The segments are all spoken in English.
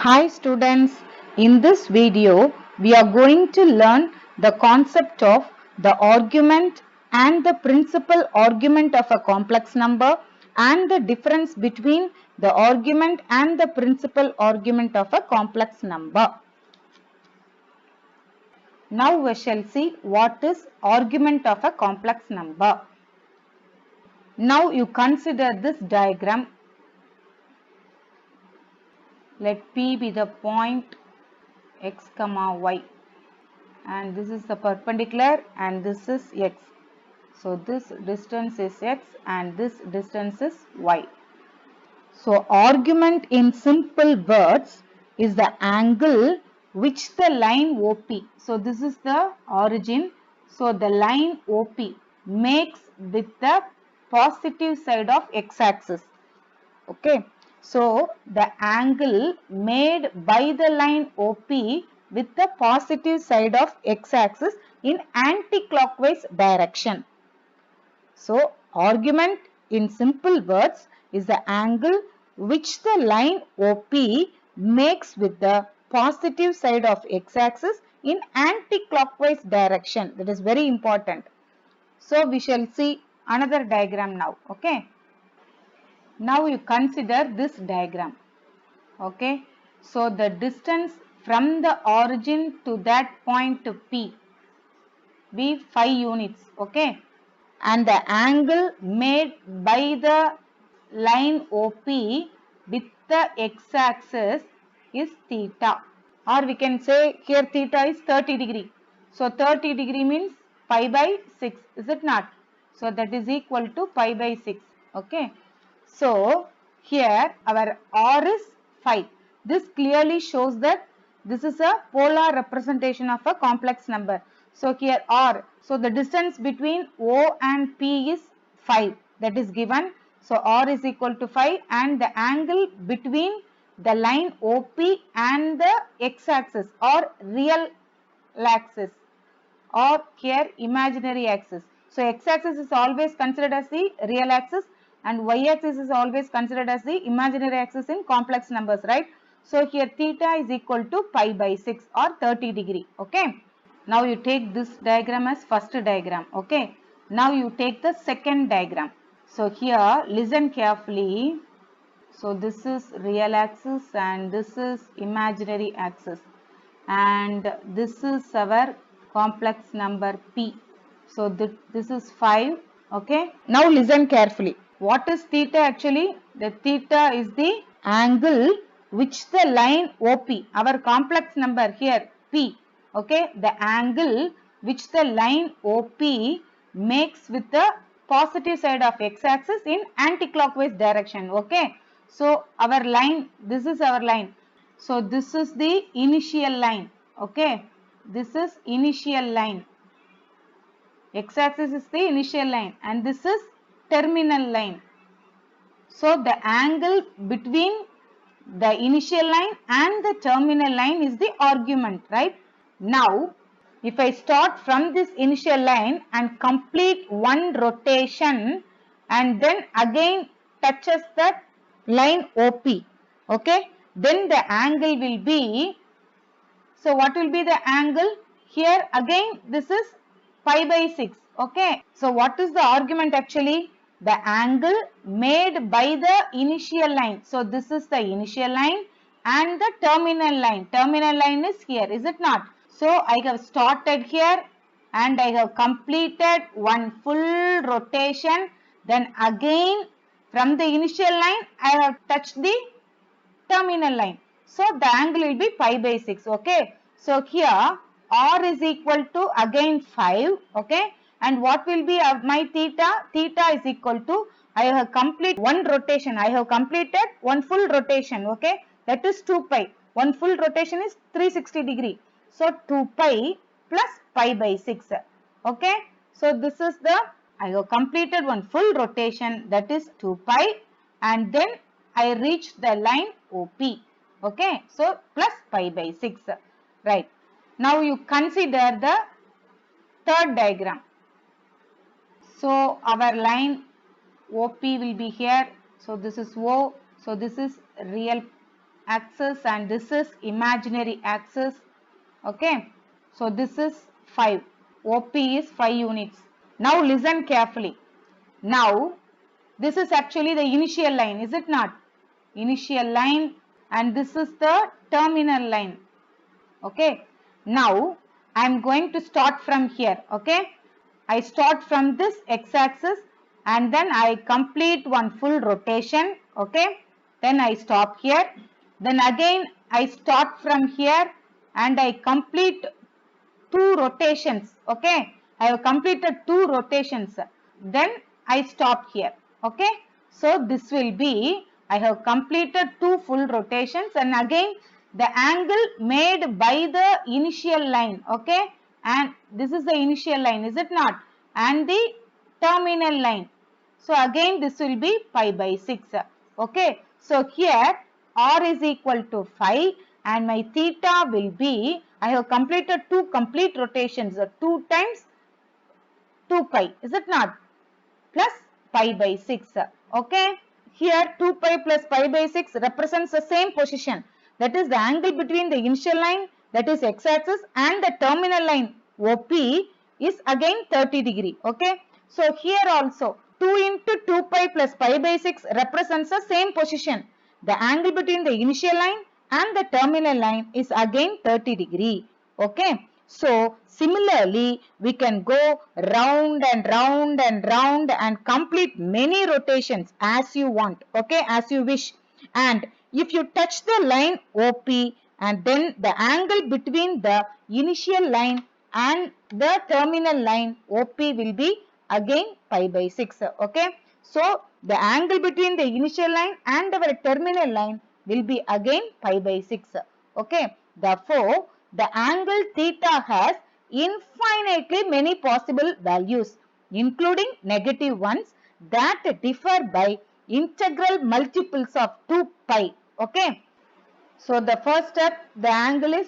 Hi students, in this video we are going to learn the concept of the argument and the principal argument of a complex number and the difference between the argument and the principal argument of a complex number. Now we shall see what is argument of a complex number. Now you consider this diagram. Let P be the point x comma y. And this is the perpendicular and this is x. So this distance is x and this distance is y. So argument in simple words is the angle which the line OP. So this is the origin. So the line OP makes with the positive side of x-axis. Okay. So the angle made by the line OP with the positive side of x-axis in anti-clockwise direction. So argument in simple words is the angle which the line OP makes with the positive side of x-axis in anti-clockwise direction. That is very important. So we shall see another diagram now. Okay. Now you consider this diagram. Okay. So the distance from the origin to that point to P be 5 units. Okay. And the angle made by the line OP with the x-axis is theta, or we can say here theta is 30 degree. So 30 degree means pi by 6, is it not? So that is equal to pi by 6. Okay. So here our r is 5. This clearly shows that this is a polar representation of a complex number. So here r, so the distance between O and P is 5, that is given. So r is equal to 5 and the angle between the line OP and the x-axis or real axis or here imaginary axis. So x-axis is always considered as the real axis and y-axis is always considered as the imaginary axis in complex numbers, right? So here theta is equal to pi by 6 or 30 degree. Okay. Now you take this diagram as first diagram. Okay. Now you take the second diagram. So here listen carefully. So this is real axis and this is imaginary axis and this is our complex number P. So this is 5. Okay. Now listen carefully. What is theta actually? The theta is the angle which the line OP, our complex number here P. Okay. The angle which the line OP makes with the positive side of x-axis in anti-clockwise direction. Okay. So our line, this is our line. So this is the initial line. Okay. This is initial line. X-axis is the initial line and this is terminal line. So the angle between the initial line and the terminal line is the argument, right? Now, if I start from this initial line and complete one rotation and then again touches that line OP, okay, then the angle will be, so what will be the angle? Here again this is pi by 6, okay. So what is the argument actually? The angle made by the initial line. So this is the initial line and the terminal line. Terminal line is here, is it not? So I have started here and I have completed one full rotation. Then again from the initial line I have touched the terminal line. So the angle will be pi by 6. Okay. So here r is equal to again 5. Okay. And what will be my theta? Theta is equal to, I have completed one rotation. I have completed one full rotation. Okay. That is 2 pi. One full rotation is 360 degree. So 2 pi plus pi by 6. Okay. So this is the, I have completed one full rotation, that is 2 pi, and then I reached the line OP. Okay. So plus pi by 6. Right. Now you consider the third diagram. So our line OP will be here. So this is O. So this is real axis and this is imaginary axis. Okay, so this is 5. OP is 5 units. Now listen carefully. Now this is actually the initial line, is it not? Initial line, and this is the terminal line. Okay, now I am going to start from here. Okay, I start from this x-axis and then I complete one full rotation. Okay, then I stop here, then again I start from here and I complete 2 rotations. Okay, I have completed 2 rotations, then I stop here. Okay, so this will be, I have completed 2 full rotations and again the angle made by the initial line. Okay, and this is the initial line, is it not? And the terminal line. So again this will be pi by 6. Okay, so here r is equal to 5 and my theta will be, I have completed 2 complete rotations, 2 times 2 pi, is it not? Plus pi by 6. Okay, here 2 pi plus pi by 6 represents the same position, that is the angle between the initial line, that is x-axis, and the terminal line OP is again 30 degree. Okay, so here also 2 into 2 pi plus pi by 6 represents the same position, the angle between the initial line and the terminal line is again 30 degree. Okay, so similarly we can go round and round and round and complete many rotations as you want. Okay, as you wish. And if you touch the line OP and then the angle between the initial line and the terminal line OP will be again pi by 6. Okay, so the angle between the initial line and our terminal line will be again pi by 6. Okay, therefore the angle theta has infinitely many possible values, including negative ones that differ by integral multiples of 2 pi. Okay, so the first step, the angle is,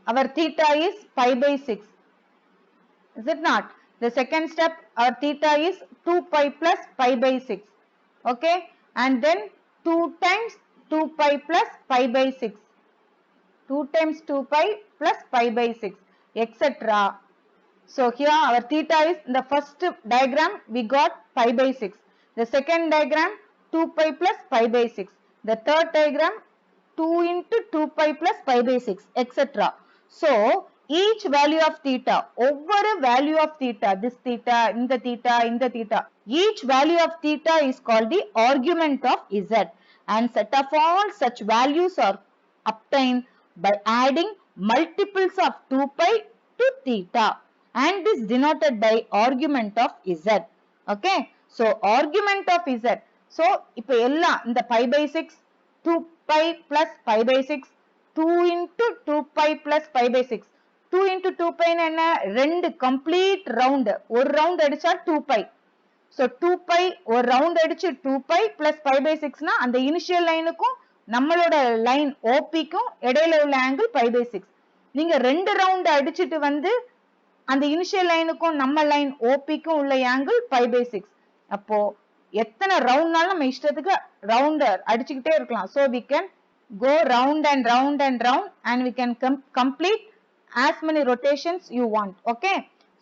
our theta is pi by 6, is it not? The second step, our theta is 2 pi plus pi by 6. Okay, and then 2 times 2 pi plus pi by 6. 2 times 2 pi plus pi by 6, etc. So here our theta is, in the first diagram we got pi by 6. The second diagram 2 pi plus pi by 6. The third diagram 2 into 2 pi plus pi by 6, etc. So each value of theta, over a value of theta, this theta, in the theta, in the theta, each value of theta is called the argument of z, and set of all such values are obtained by adding multiples of 2 pi to theta, and is denoted by argument of z. Okay, so argument of z. So இப்போ எல்லாம் இந்த pi by 6, 2 pi plus pi by 6, 2 into 2 pi plus pi by 6. 2 into 2 pi என்ன, ரெண்டு complete round, ஒரு round அடிச்சா 2 pi. So 2 pi ஒரு round அடிச்சு 2 pi plus pi by 6 னா அந்த initial லைனுக்கும் நம்மளோட லைன் OP க்கும் இடையில உள்ள angle pi by 6. நீங்க ரெண்டு round அடிச்சிட்டு வந்து அந்த இனிஷியல் லைனுக்கும் நம்ம லைன் ஓபிக்கும் உள்ள ஆங்கிள் pi by 6. அப்போ எத்தனை ரவுண்ட்னாலும் நம்ம இஷ்டத்துக்கு ரவுண்ட் அடிச்சுக்கிட்டே இருக்கலாம். So we can go round and round and round and we can complete as many rotations you want. Okay,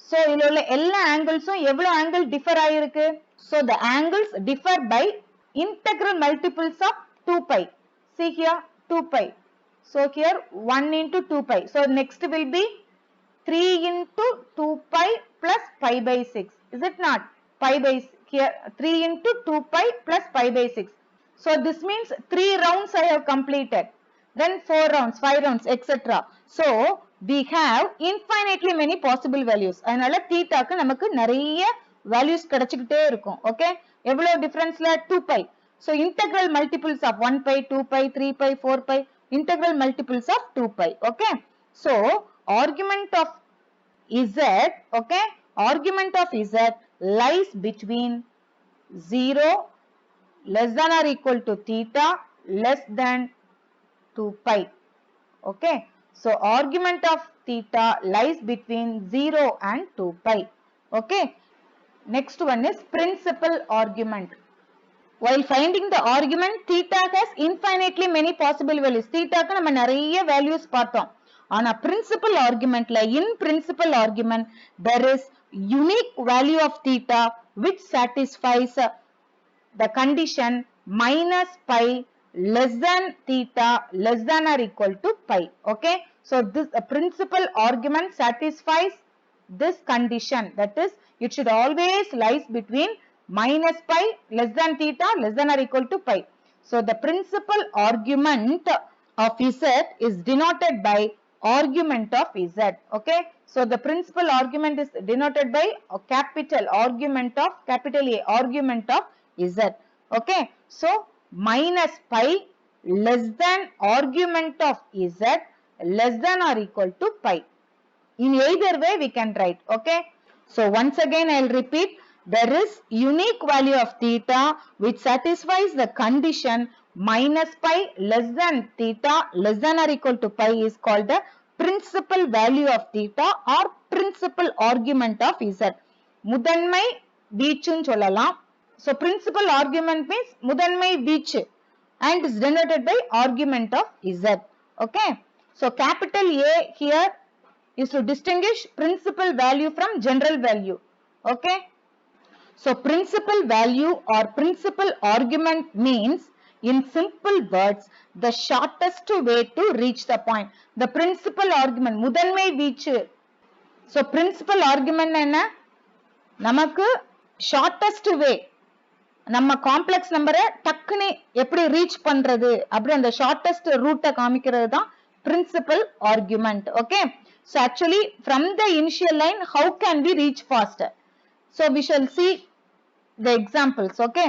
so இதுல உள்ள எல்லா ஆங்கிள்ஸும் எவ்வளவு ஆங்கிள் டிஃபர் ஆயிருக்கு? So the angles differ by integral multiples of 2 pi. See here 2 pi. So here 1 into 2 pi. So next will be 3 into 2 pi plus pi by 6. Is it not? Pi by here 3 into 2 pi plus pi by 6. So this means 3 rounds I have completed. Then 4 rounds, 5 rounds, etc. So we have infinitely many possible values. அதனால தீட்டாக்கு நமக்கு நிறைய values கிடைச்சிக்கிட்டே இருக்கும். Okay, எவ்வளவு டிஃபரன்ஸ்ல 2 pi. So integral multiples of 1 pi, 2 pi, 3 pi, 4 pi, integral multiples of 2 pi. Okay, so argument of z, okay, argument of z lies between 0 less than or equal to theta less than 2 pi. Okay, so argument of theta lies between 0 and 2 pi. Okay, next one is principal argument. while finding the argument, theta has infinitely many possible values. Theta க்கு நம்ம நிறைய values பார்த்தோம். ஆனா principal argument ல in principal argument there is unique value of theta which satisfies the condition minus pi less than theta less than or equal to pi. Okay, so this principal argument satisfies this condition, that is it should always lies between minus pi less than theta less than or equal to pi. So the principal argument of z is denoted by argument of z. Okay, so the principal argument is denoted by a capital argument of capital A, argument of z. Okay, so minus pi less than argument of z less than or equal to pi. In either way we can write. Okay, so once again I will repeat, there is unique value of theta which satisfies the condition minus pi less than theta less than or equal to pi is called the principal value of theta or principal argument of z. முதன்மை வீச்சுன்னு சொல்லலாம். So principal argument means முதன்மை வீச்சு and is denoted by argument of z. Okay, so capital A here is to distinguish principal value from general value. Okay, so principal value or principal argument means, in simple words, the shortest way to reach the point. The principal argument முதன்மை வீச்சு. So principal argument என்ன? நமக்கு shortest way, நம்ம complex நம்பரை டக்குன்னு எப்படி reach பண்றது அப்படி அந்த ஷார்ட்டஸ்ட் ரூட்டை காமிக்கிறது தான் principal argument. Okay, so actually from the initial line how can we reach faster? So we shall see the examples. Okay,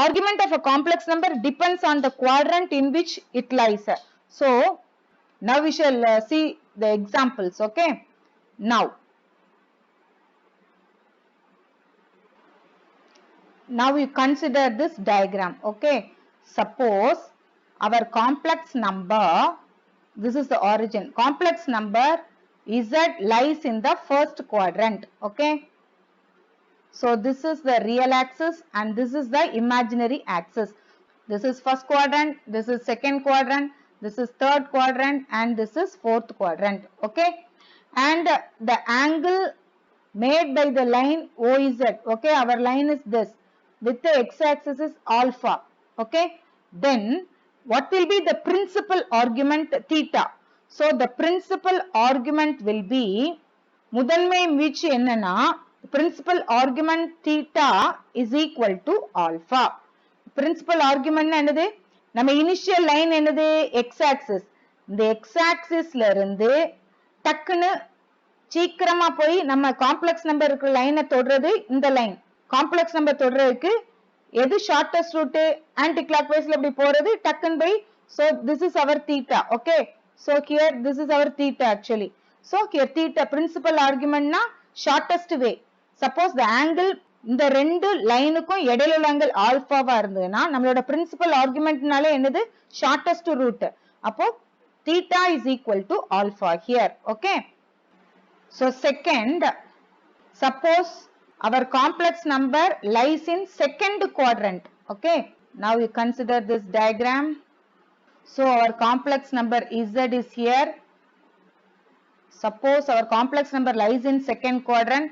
argument of a complex number depends on the quadrant in which it lies. So now we shall see the examples. Okay, now you consider this diagram. Okay, suppose our complex number, this is the origin, complex number z lies in the first quadrant. Okay, so this is the real axis and this is the imaginary axis. This is first quadrant, this is second quadrant, this is third quadrant and this is fourth quadrant. Okay, and the angle made by the line OZ, okay, our line is this, with the x-axis is alpha. Okay, then what will be the principal argument theta? So the principal argument will be, முதன்மை வீச்சு என்னன்னா principal argument theta is equal to alpha. Principal argument என்னது? நம்ம initial line என்னது? x-axis. இந்த x-axisல இருந்து டக்குன்னு சீக்கிரமா போய் நம்ம காம்ப்ளெக்ஸ் நம்பர் இருக்கிற லைனை தொடுறது இந்த லைன். காம்ப்ளெக்ஸ் நம்பர் தொடுறதுக்கு எது ஷார்ட்டஸ்ட் ரூட்? ஆன்டி கிளாக் வைஸ்ல இப்படி போறது டக்குன்னு போய். So this is our theta. Okay, so here this is our theta actually. So here theta principal argument na shortest way. Suppose the angle இந்த ரெண்டு லைனுக்கும் இடையில உள்ள angle ஆல்பாவா இருந்ததுன்னா நம்மளோட பிரின்சிபல் ஆர்குமெண்ட்னாலே என்னது? Shortest root. அப்போ theta is equal to alpha here. Okay, so second, suppose our complex number lies in second quadrant. Okay, now you consider this diagram. So our complex number z is here. Suppose our complex number lies in second quadrant.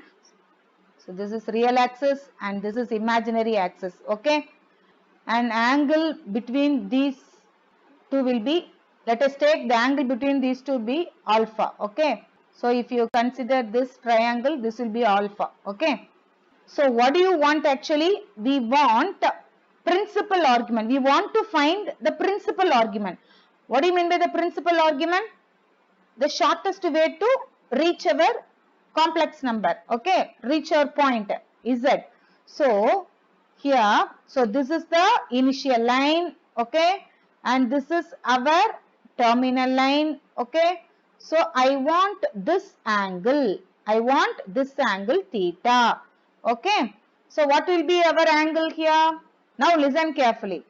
So this is real axis and this is imaginary axis. Okay, and angle between these two will be, let us take the angle between these two be alpha. Okay, so if you consider this triangle, this will be alpha. Okay, so what do you want actually? We want principal argument. We want to find the principal argument. What do you mean by the principal argument? The shortest way to reach our complex number. Okay, reach our point z. So here, so this is the initial line. Okay, and this is our terminal line. Okay, so I want this angle. I want this angle theta. Okay, so what will be our angle here? Now listen carefully.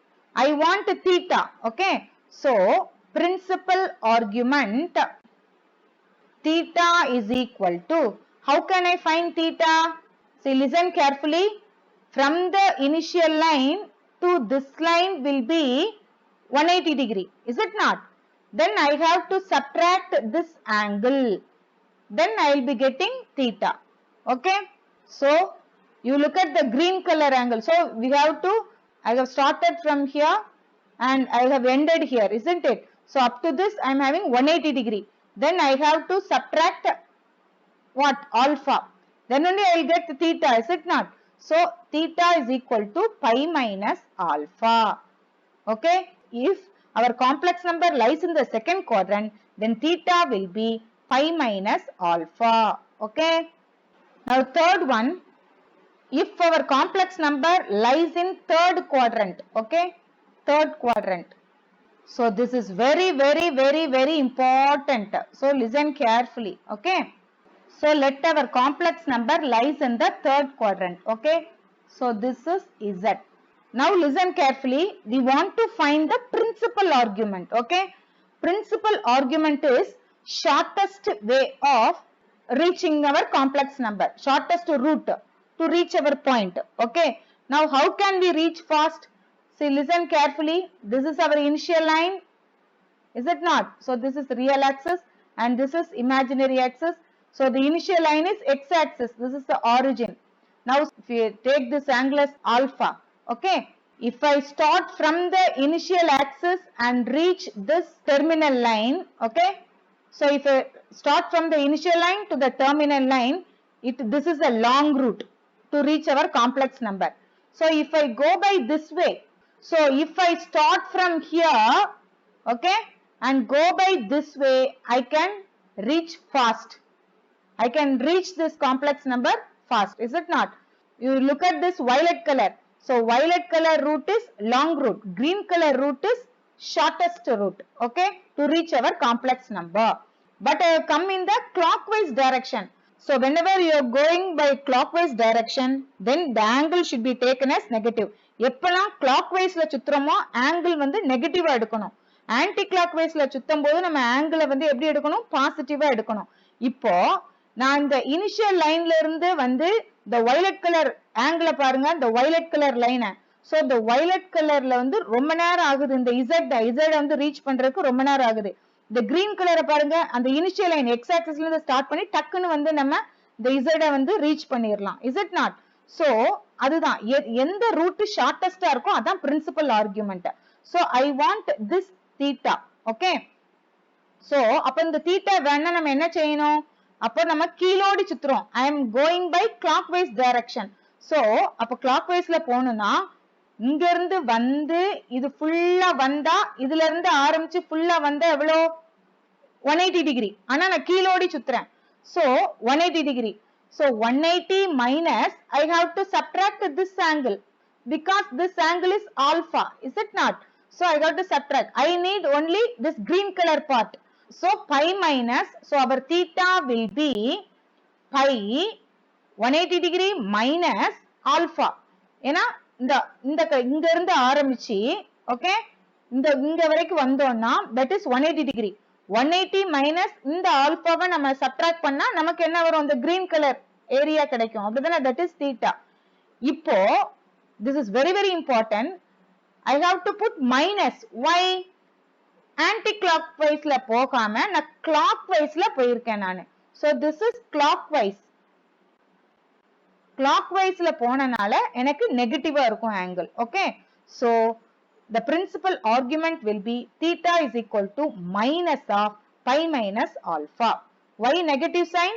I want theta. Okay, so principal argument theta is equal to, how can I find theta? See, listen carefully. From the initial line to to this line will be 180 degree, is it not? Then I have to subtract this angle. Then I will be getting theta. Okay. So you look at the green color angle. So we have to, I have started from here and I have ended here, isn't it? So up to this I am having 180 degree. Then I have to subtract what? Alpha. Then only I will get the theta, is it not? So theta is equal to pi minus alpha. Okay. If our complex number lies in the second quadrant, then theta will be pi minus alpha. Okay. Now third one, if our complex number lies in third quadrant. Okay. Third quadrant. So this is very important. So listen carefully. Okay. So let our complex number lies in the third quadrant. Okay. So this is Z. Now listen carefully. We want to find the principal argument. Okay. Principal argument is shortest way of reaching our complex number. Shortest route to reach our point. Okay. Now how can we reach fast? See, listen carefully. This is our initial line. Is it not? So this is real axis and this is imaginary axis. So the initial line is x-axis. This is the origin. Now if we take this angle as alpha. Okay. If I start from the initial axis and reach this terminal line. Okay. So if I start from the initial line to the terminal line, this is a long route to reach our complex number. So if I go by this way. So if I start from here. Okay. And go by this way, I can reach fast. I can reach this complex number fast, is it not? You look at this violet color. So violet color route is long route. Green color route is shortest route. Okay, to reach our complex number. But I have come in the clockwise direction. So whenever you are going by clockwise direction, then the angle should be taken as negative. எப்பலாம் clockwise ல சுத்துறோமோ angle வந்து நெகட்டிவா எடுக்கணும். Anti clockwise ல சுத்தும் போது நம்ம ஆங்கிள வந்து எப்படி எடுக்கணும்? பாசிட்டிவா எடுக்கணும். இப்போ நான் இந்த இனிஷியல் லைன்ல இருந்து வந்து இந்த வயலட் கலர் ஆங்கிள பாருங்க, இந்த வயலட் கலர் லைனை. சோ இந்த வயலட் கலர்ல வந்து ரொம்ப நேரம் ஆகுது இந்த இசட் வந்து ரீச் பண்றதுக்கு ரொம்ப நேரம் ஆகுது. இந்த கிரீன் கலரை பாருங்க, அந்த இனிஷியல் லைன் எக்ஸ் ஆக்சிஸ்ல இருந்து ஸ்டார்ட் பண்ணி டக்குன்னு வந்து நம்ம இந்த இசட வந்து ரீச் பண்ணிரலாம். Is it not? சோ அதுதான் எந்த ரூட் ஷார்ட்டஸ்டா இருக்கோ அதான் principal argument. So I want this theta. Okay. So அப்ப இந்த theta வேணா நம்ம என்ன செய்யணும்? அப்ப நம்ம கீழோடி சுத்துறோம். I am going by clockwise direction. So அப்ப clockwise ல போணும்னா இங்க இருந்து வந்து இது ஃபுல்லா வந்தா இதுல இருந்து ஆரம்பிச்சு ஃபுல்லா வந்தா எவ்வளோ? 180 டிகிரி. ஆனா நான் கீழோடி சுத்துறேன். So 180 degree. So 180 minus I have to subtract this angle because this angle is alpha. Is it not? So I got to subtract. I need only this green color part. So pi minus, so our theta will be pi 180 degree minus alpha. ஏனா இங்க இருந்து ஆரம்பிச்சு okay இங்க வரைக்கும் வந்தோம்னா that is 180 degree. 180 minus இந்த ஆல்பாவை நம்ம சப்ட்ராக்ட் பண்ணா நமக்கு என்ன வரும்? இந்த green color ஏரியா கிடைக்கும். அப்படிதானே? that is theta. இப்போ this is very important. I have to put minus. Why? Anti-clockwise ல போகாம நான் clockwise ல போயிருக்கேன் நானு. So this is clockwise. Clockwise ல போனனால எனக்கு நெகட்டிவா இருக்கும் angle. Okay. So the principal argument will be theta is equal to minus of pi minus alpha. Why negative sign?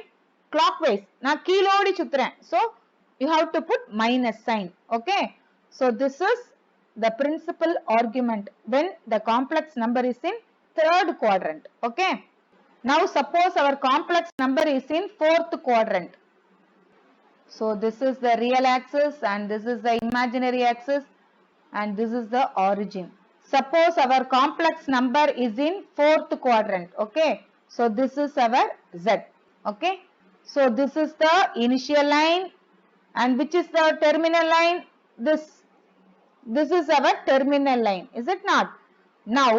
Clockwise. நான் கீழோடி சுத்துறேன். So you have to put minus sign. Okay. So this is the principal argument when the complex number is in third quadrant. Okay. Now suppose our complex number is in fourth quadrant. So this is the real axis and this is the imaginary axis and this is the origin. Suppose our complex number is in fourth quadrant. Okay. So this is our Z. Okay. So this is the initial line and which is the terminal line? This is our terminal line, is it not? Now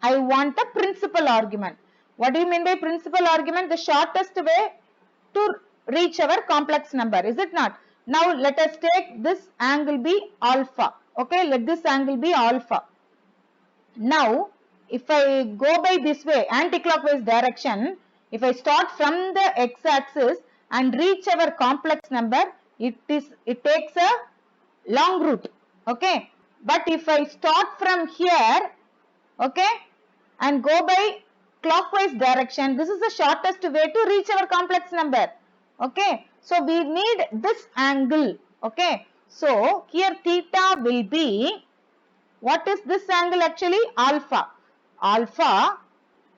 I want a principal argument. What do you mean by principal argument? The shortest way to reach our complex number, is it not? Now let us take this angle be alpha. Okay, let this angle be alpha. Now, if I go by this way, anti-clockwise direction, if I start from the x-axis and reach our complex number, it takes a long route. Okay, but if I start from here, okay, and go by clockwise direction, this is the shortest way to reach our complex number. Okay, so we need this angle. Okay, so here theta will be, what is this angle actually? Alpha. Alpha,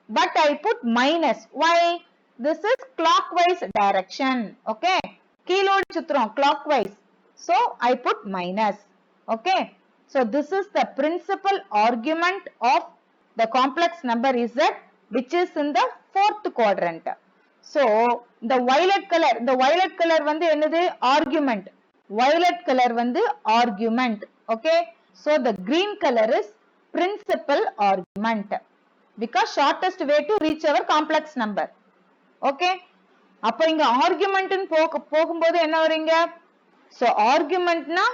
but I put minus. Why? This is clockwise direction. Okay. Keelodi chutrom, clockwise. So I put minus. Okay. So this is the principal argument of the complex number Z, which is in the fourth quadrant. So the violet color வந்து என்னது? Argument. Violet color வந்து argument. Okay. So the green color is principal argument, because shortest way to reach our complex number. Okay. அப்ப இங்க argument போகும்போது என்ன வரீங்க? So argument na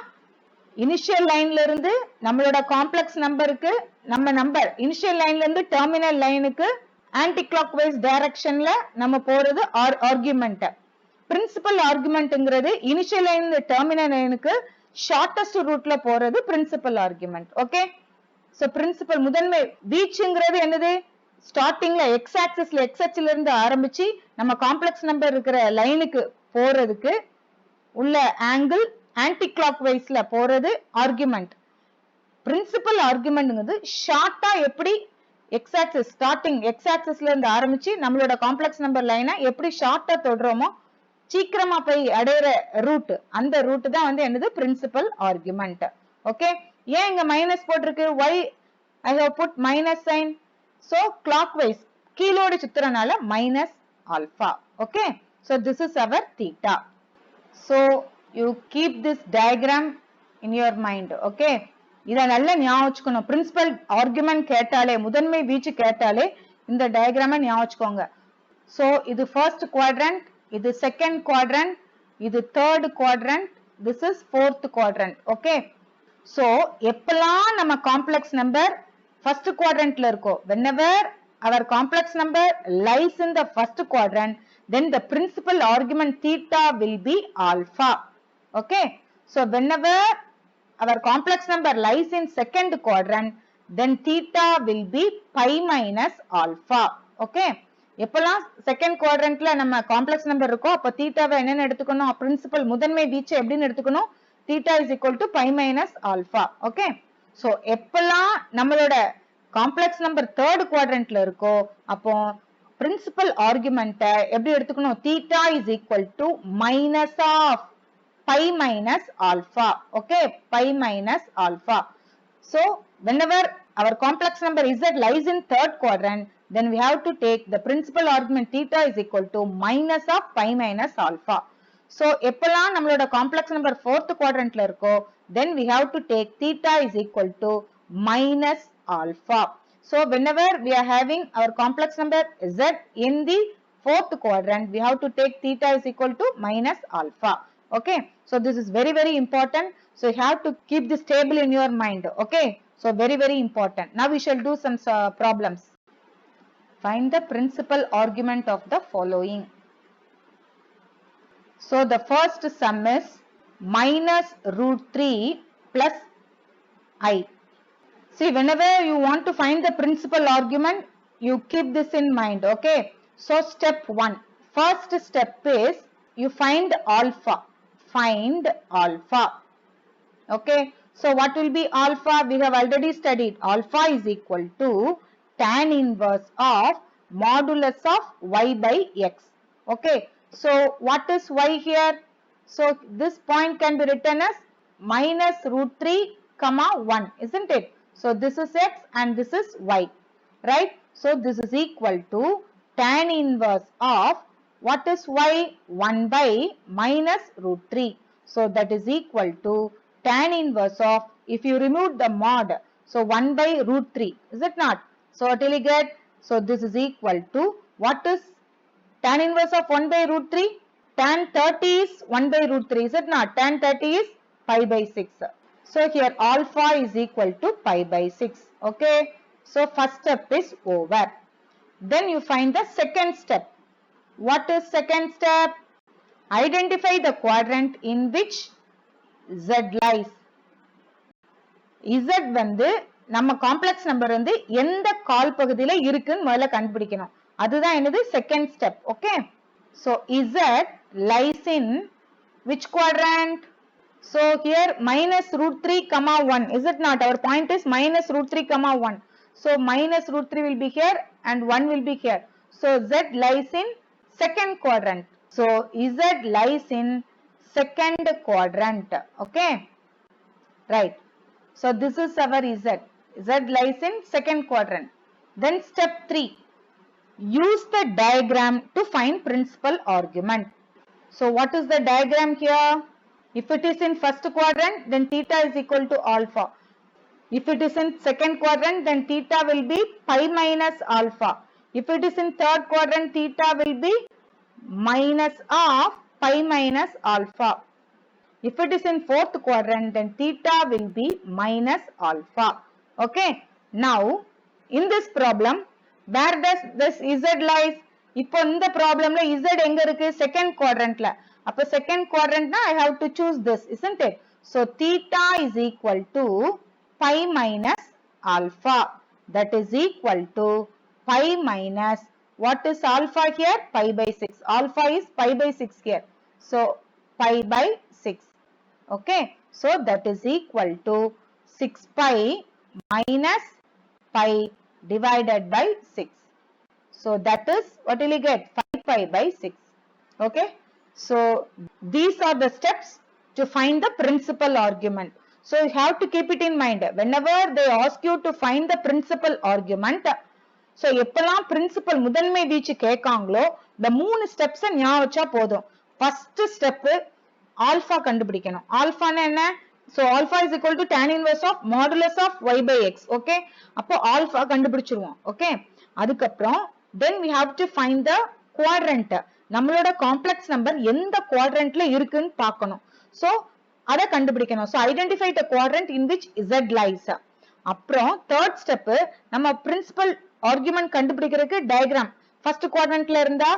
initial line ல இருந்து நம்மளோட complex numberக்கு நம்ம number initial line ல இருந்து terminal lineக்கு anti-clockwise directionல நம்ம போறது argument. Principal argumentங்கிறது initial line ல terminal lineக்கு shortest route ல போறது principal argument. Okay. So principal முதன்மை வீச்சுங்கிறது என்னது? ஸ்டார்டிங்ல x axisல x அச்சுல இருந்து ஆரம்பிச்சு நம்ம காம்ப்ளெக்ஸ் நம்பர் இருக்கிற லைனுக்கு போறதுக்கு உள்ள ஆங்கிள் ஆன்டி கிளாக்வைஸ்ல போறது ஆர்குமெண்ட். பிரின்சிபல் ஆர்குமெண்ட்ங்கிறது ஷார்ட்டா எப்படி x axis ஸ்டார்டிங் x axisல இருந்து ஆரம்பிச்சு நம்மளோட காம்ப்ளெக்ஸ் நம்பர் லைனை எப்படி ஷார்ட்டா தொடுறோமோ சீக்கிரமா போய் அடையிற ரூட், அந்த ரூட் தான் வந்து என்னது? Principal argument. ஓகே. ஏன் இங்க மைனஸ் போட்டிருக்கு? why I have put minus sign? So clockwise கீழோடு சுத்துறனால minus alpha. Okay. So this is our theta. So you keep this diagram in your mind. Okay. இத நல்லா ஞாபகம் வச்சுக்கணும். பிரின்சிபல் ஆர்குமெண்ட் கேட்டாலே, முதன்மை வீச்சு கேட்டாலே இந்த டயக்ராமை ஞாபகம் வச்சுக்கோங்க. So இது first quadrant, இது second quadrant, இது third quadrant, this is fourth quadrant. Okay. So எப்பலாம் நம்ம காம்ப்ளெக்ஸ் நம்பர் first quadrantல இருக்கோ, whenever our complex number lies in the first quadrant, then the principal argument theta will be alpha. Okay. So whenever our complex number lies in second quadrant, then theta will be pi minus alpha. Okay. எப்பலாம் second குவாட்ரண்ட்ல நம்ம complex number இருக்கோ அப்ப தீட்டாவை என்னன்னு எடுத்துக்கணும்? Principal முதன்மை வீச்சு எப்படின்னு எடுத்துக்கணும்? Theta is equal to pi minus alpha. Okay. So எப்பலாம் நம்மளோட காம்ப்ளெக்ஸ் நம்பர் தேர்ட் குவாட்ரண்ட்ல இருக்கோ அப்போ பிரின்சிபல் ஆர்குமெண்ட்டை எப்படி எடுத்துக்கணும்? Theta is equal to minus of pi minus alpha. Okay. Pi minus alpha. So whenever our complex number Z lies in third quadrant, then we have to take the principal argument theta is equal to minus of pi minus alpha. So எப்பலாம் நம்மளோட complex number fourth quadrantல இருக்கோ, then we have to take theta is equal to minus alpha. So whenever we are having our complex number Z in the fourth quadrant, we have to take theta is equal to minus alpha. Okay. So this is very, very important. So you have to keep this table in your mind. Okay. So very, very important. Now we shall do some problems. Find the principal argument of the following. So the first sum is minus root 3 plus I. See, whenever you want to find the principal argument, you keep this in mind. Okay. So step 1. First step is you find alpha. Find alpha. Okay. So what will be alpha? We have already studied. Alpha is equal to tan inverse of modulus of y by x. Okay. So what is y here? So this point can be written as minus root 3 comma 1, isn't it? So this is x and this is y, right? So this is equal to tan inverse of what is y? 1 by minus root 3. So that is equal to tan inverse of, if you remove the mod, so 1 by root 3, is it not? So what will you get? So this is equal to, what is tan inverse of 1 by root 3? Tan 30 is 1 by root 3, is it not? Tan 30 is pi by 6. So here alpha is equal to pi by 6. Okay. So first step is over. Then you find the second step. What is second step? Identify the quadrant in which z lies. z வந்து நம்ம complex number வந்து எந்த கால் பகுதியில இருக்குன்னு முதல்ல கண்டுபிடிக்கணும். அதுதான் என்னது second step. Okay. So z lies in which quadrant? So here minus root 3 comma 1. Is it not? Our point is minus root 3 comma 1. So minus root 3 will be here and 1 will be here. So z lies in second quadrant. So z lies in second quadrant. Okay. Right. So this is our z. Z lies in second quadrant. Then step 3. Use the diagram to find principal argument. So what is the diagram here? If it is in first quadrant, then theta is equal to alpha. If it is in second quadrant, then theta will be pi minus alpha. If it is in third quadrant, theta will be minus of pi minus alpha. If it is in fourth quadrant, then theta will be minus alpha. Okay. Now, in this problem, where does this z lies? இப்போ இந்த ப்ராப்ளம்ல z எங்க இருக்கு? Second குவாட்ரண்ட்ல. அப்ப second குவாட்ரண்ட்னா I have to choose this, isn't it? So theta is equal to pi minus alpha. That is equal to pi minus, what is alpha here? Pi by 6. Alpha is pi by 6 here. So pi by 6. Okay. So that is equal to 6 pi minus pi divided by 6. So that is, what will you get? 5 pi by 6. Okay. So these are the steps to find the principal argument. So you have to keep it in mind. Whenever they ask you to find the principal argument, so எப்பெல்லாம் principal முதன்மை வீச்சு கேட்காங்களோ இந்த மூணு steps ஞாபகம் வச்சா போதும். First step alpha கண்டுபிடிக்கணும். ஆல்பானா என்ன? So alpha is equal to tan inverse of modulus of y by x. Okay. அப்போ ஆல்பா கண்டுபிடிச்சிருவோம். Okay. அதுக்கப்புறம் then we have to find the quadrant. நம்மளோட காம்ப்ளெக்ஸ் நம்பர் எந்த குவாட்ரண்ட்ல இருக்குன்னு பார்க்கணும். So அத கண்டுபிடிக்கணும். So identify the quadrant in which z lies. அப்புறம் third step நம்ம பிரின்சிபல் ஆர்குமென்ட் கண்டுபிடிக்கிறதுக்கு டயகிராம். ஃபர்ஸ்ட் குவாட்ரண்ட்ல இருந்தா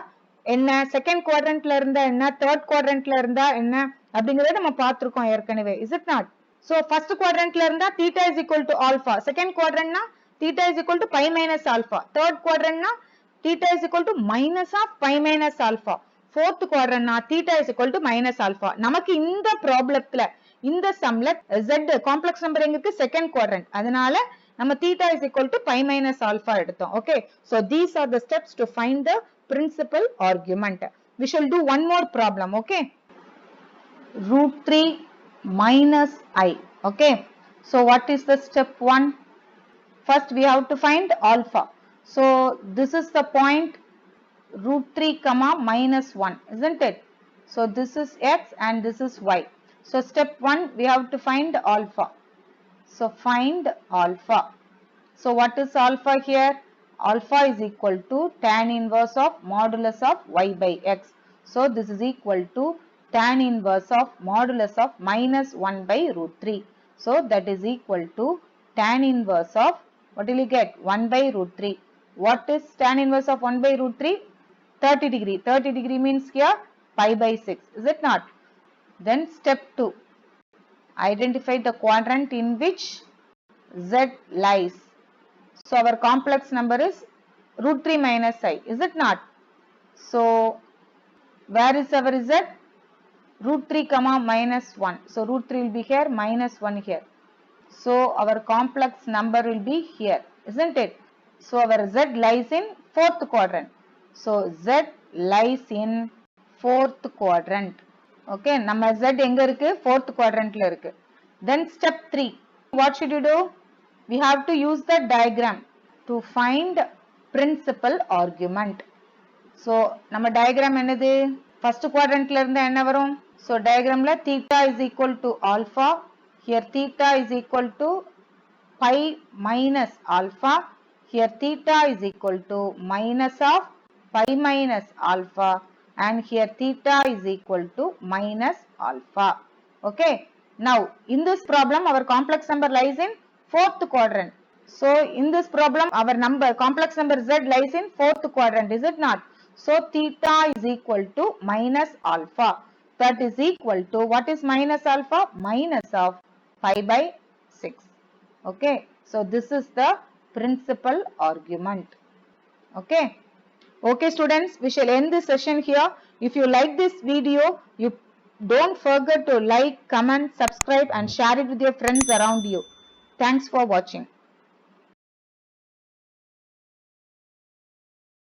என்ன, செகண்ட் குவாட்ரண்ட்ல இருந்தா என்ன, தேர்ட் குவாட்ரண்ட்ல இருந்தா என்ன அப்படிங்கறத நம்ம பார்த்திருக்கோம் ஏற்கனவே. Is it not? So first quadrantல இருந்தா theta is equal to alpha. Second quadrantனா theta is equal to pi minus alpha. Third quadrantனா theta is equal to minus of pi minus alpha. Fourth quadrantனா theta is equal to minus alpha. நமக்கு இந்த ப்ராப்ளத்துல இந்த சம்ல z complex number எங்க இருக்கு? Second quadrant. அதனால நம்ம theta is equal to pi minus alpha எடுத்தோம். Okay. So these are the steps to find the principal argument. We shall do one more problem. Okay. Root 3 minus I. Okay. So what is the step 1? First we have to find alpha. So this is the point root 3 comma minus 1, isn't it? So this is x and this is y. So step 1 we have to find alpha. So find alpha. So what is alpha here? Alpha is equal to tan inverse of modulus of y by x. So this is equal to tan inverse of modulus of minus 1 by root 3. So that is equal to tan inverse of, what will you get? 1 by root 3. What is tan inverse of 1 by root 3? 30 degree. 30 degree means here pi by 6. Is it not? Then step 2. Identify the quadrant in which z lies. So our complex number is root 3 minus I. Is it not? So where is our z? Root 3 comma minus 1. So root 3 will be here, minus 1 here. So our complex number will be here, isn't it? So our z lies in fourth quadrant. So z lies in fourth quadrant. Okay, நம்ம z எங்க இருக்கு? Fourth quadrantல இருக்கு. Then step 3. What should you do? We have to use the diagram to find principal argument. So நம்ம diagram என்னது? First quadrantல இருந்தா என்ன வரும்? So diagramல theta is equal to alpha. Here theta is equal to pi minus alpha. Here theta is equal to minus of pi minus alpha. And here theta is equal to minus alpha. Okay. Now, in this problem, our complex number lies in fourth quadrant. So, in this problem, our complex number z lies in fourth quadrant, is it not? So, theta is equal to minus alpha. That is equal to, what is minus alpha? Minus of 5 by 6. Okay. So, this is the principal argument. Okay. Okay students, we shall end this session here. If you like this video, you don't forget to like, comment, subscribe and share it with your friends around you. Thanks for watching.